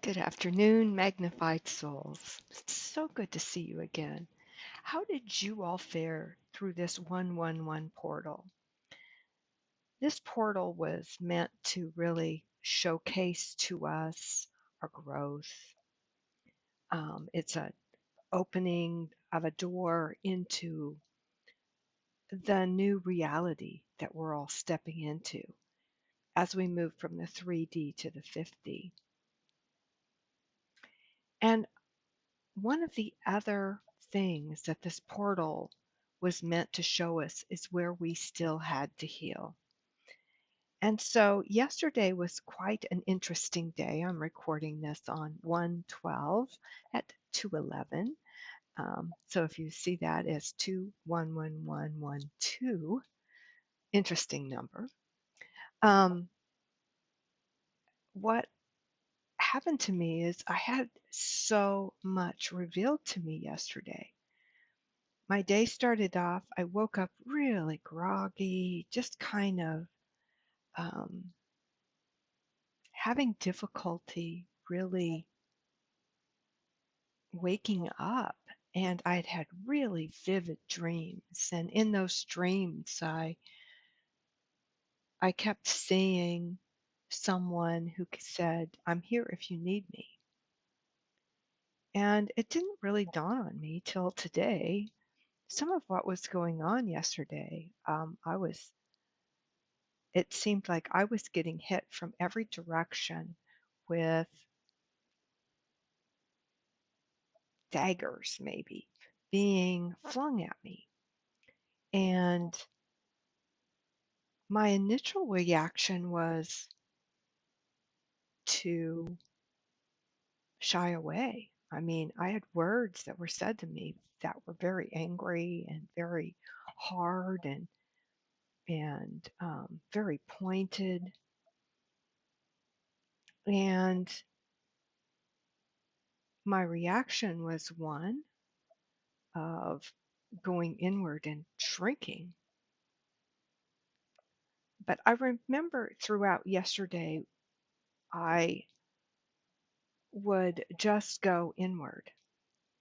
Good afternoon, magnified souls. It's so good to see you again. How did you all fare through this 111 portal? This portal was meant to really showcase to us our growth. It's an opening of a door into the new reality that we're all stepping into as we move from the 3D to the 5D. And one of the other things that this portal was meant to show us is where we still had to heal. And so yesterday was quite an interesting day. I'm recording this on 112 at 211. So if you see that as 211112, interesting number. Um, what happened to me is I had so much revealed to me yesterday. My day started off, I woke up really groggy, just kind of um, having difficulty really waking up. And I'd had really vivid dreams. And in those dreams, I kept seeing someone who said, "I'm here if you need me." And it didn't really dawn on me till today. Some of what was going on yesterday, it seemed like I was getting hit from every direction with daggers, maybe being flung at me. And my initial reaction was to shy away. I mean, I had words that were said to me that were very angry and very hard and very pointed. And my reaction was one of going inward and shrinking. But I remember throughout yesterday, I would just go inward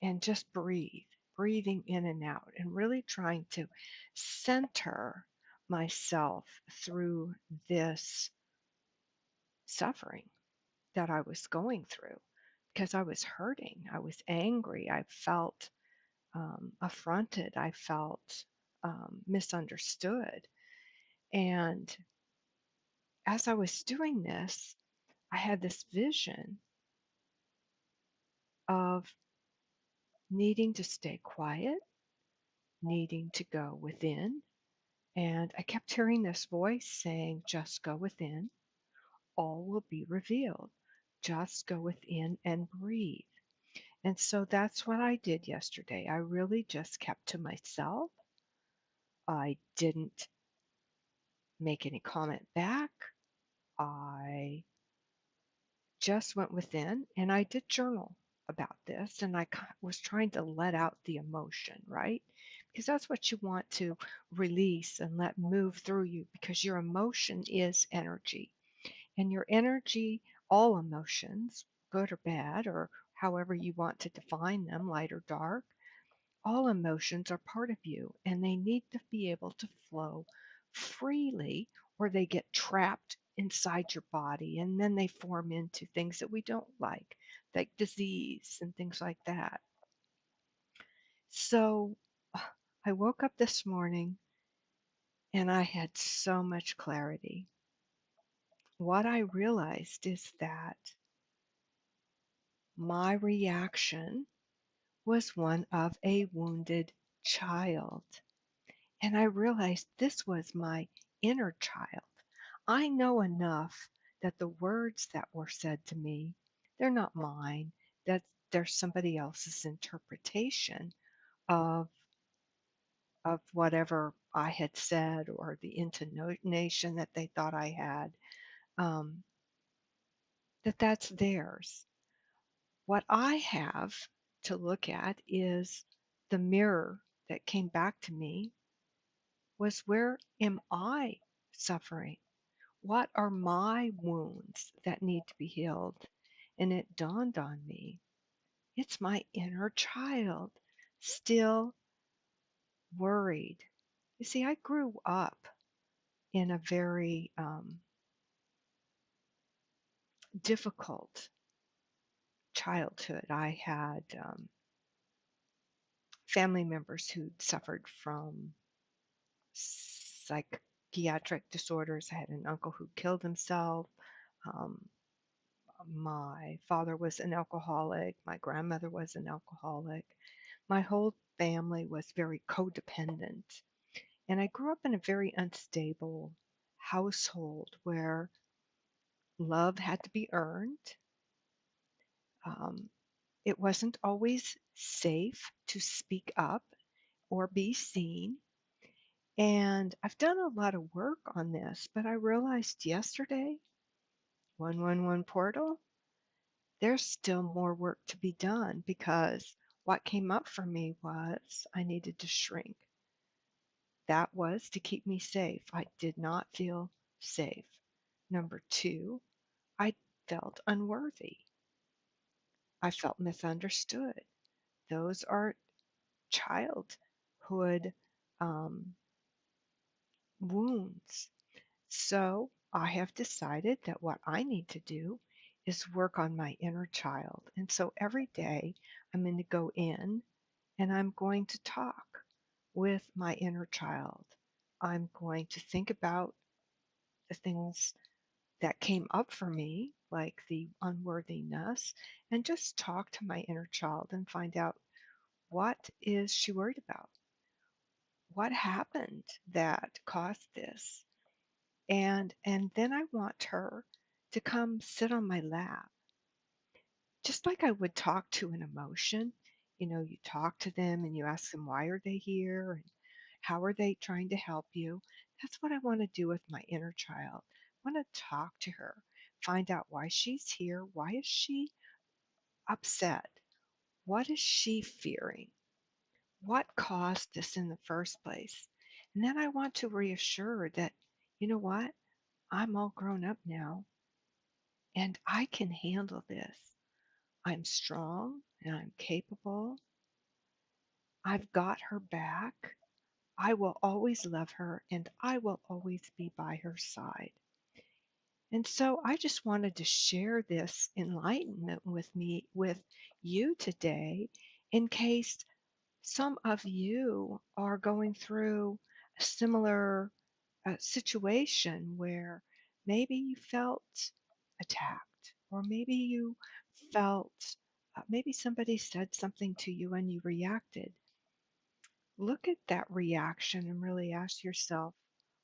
and just breathe, breathing in and out, and really trying to center myself through this suffering that I was going through because I was hurting. I was angry. I felt affronted. I felt misunderstood. And as I was doing this, I had this vision of needing to stay quiet, needing to go within. And I kept hearing this voice saying, "Just go within, all will be revealed. Just go within and breathe." And so that's what I did yesterday. I really just kept to myself. I didn't make any comment back. I just went within and I did journal about this, and I was trying to let out the emotion, right? Because that's what you want to release and let move through you, because your emotion is energy. And your energy, all emotions, good or bad, or however you want to define them, light or dark, all emotions are part of you and they need to be able to flow freely, or they get trapped inside your body and then they form into things that we don't like disease and things like that. So I woke up this morning and I had so much clarity. What I realized is that my reaction was one of a wounded child. And I realized this was my inner child. I know enough that the words that were said to me, they're not mine, that they're somebody else's interpretation of whatever I had said, or the intonation that they thought I had, um, that's theirs. What I have to look at is the mirror that came back to me was, where am I suffering? What are my wounds that need to be healed? And it dawned on me, it's my inner child still worried. You see, I grew up in a very difficult childhood. I had family members who suffered from psychiatric disorders. I had an uncle who killed himself. Um, my father was an alcoholic. My grandmother was an alcoholic. My whole family was very codependent. And I grew up in a very unstable household where love had to be earned. Um, it wasn't always safe to speak up or be seen. And I've done a lot of work on this, but I realized yesterday, 111 portal, there's still more work to be done because what came up for me was I needed to shrink. That was to keep me safe. I did not feel safe. Number two, I felt unworthy. I felt misunderstood. Those are childhood um, wounds. So I have decided that what I need to do is work on my inner child. And so every day I'm going to go in and I'm going to talk with my inner child. I'm going to think about the things that came up for me, like the unworthiness, and just talk to my inner child and find out what is she worried about? What happened that caused this? And then I want her to come sit on my lap, just like I would talk to an emotion. You know, you talk to them and you ask them why are they here and how are they trying to help you. That's what I want to do with my inner child. I want to talk to her, find out why she's here, why is she upset, what is she fearing, what caused this in the first place. And then I want to reassure her that, you know what, I'm all grown up now and I can handle this. I'm strong and I'm capable. I've got her back. I will always love her and I will always be by her side. And so I just wanted to share this enlightenment with you today in case some of you are going through a similar situation where maybe you felt attacked, or maybe you felt, maybe somebody said something to you and you reacted. Look at that reaction and really ask yourself,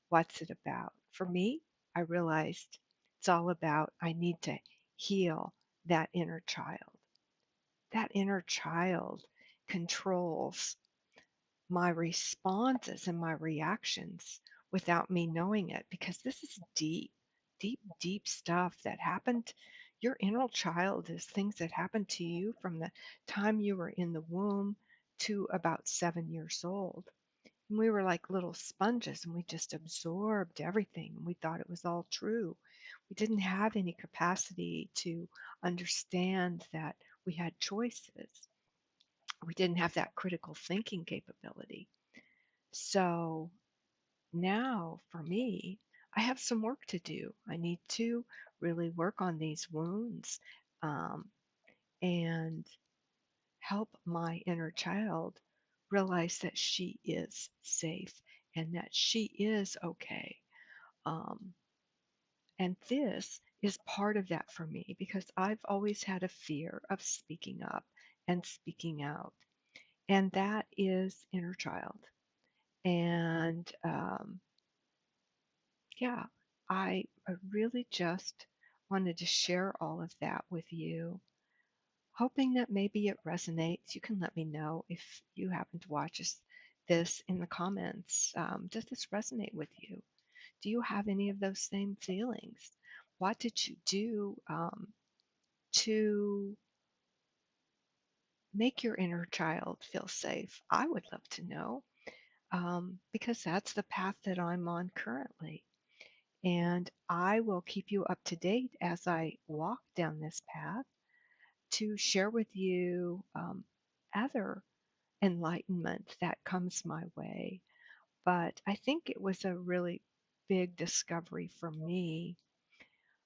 what's it about? For me, I realized it's all about I need to heal that inner child. That inner child controls my responses and my reactions without me knowing it because this is deep, deep, deep stuff that happened. Your inner child is things that happened to you from the time you were in the womb to about 7 years old. And we were like little sponges and we just absorbed everything and we thought it was all true. We didn't have any capacity to understand that we had choices. We didn't have that critical thinking capability. So now for me, I have some work to do. I need to really work on these wounds um, and help my inner child realize that she is safe and that she is okay. Um, and this is part of that for me because I've always had a fear of speaking up and speaking out. And that is inner child. And yeah, I really just wanted to share all of that with you, hoping that maybe it resonates. You can let me know if you happen to watch this in the comments. Does this resonate with you? Do you have any of those same feelings? What did you do to make your inner child feel safe? I would love to know because that's the path that I'm on currently. And I will keep you up to date as I walk down this path. to share with you other enlightenment that comes my way. But I think it was a really big discovery for me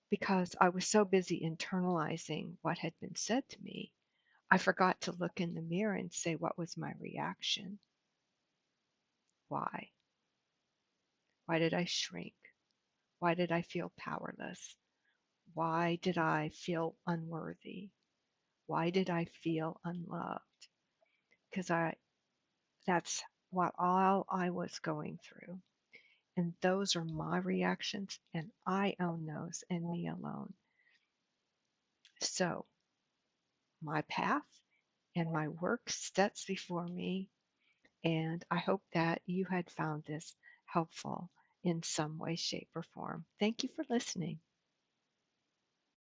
because I was so busy internalizing what had been said to me. I forgot to look in the mirror and say, what was my reaction? Why? Why did I shrink? Why did I feel powerless? Why did I feel unworthy? Why did I feel unloved? Because that's what all I was going through. And those are my reactions, and I own those and me alone. So my path and my work sets before me, and I hope that you had found this helpful in some way, shape, or form. Thank you for listening.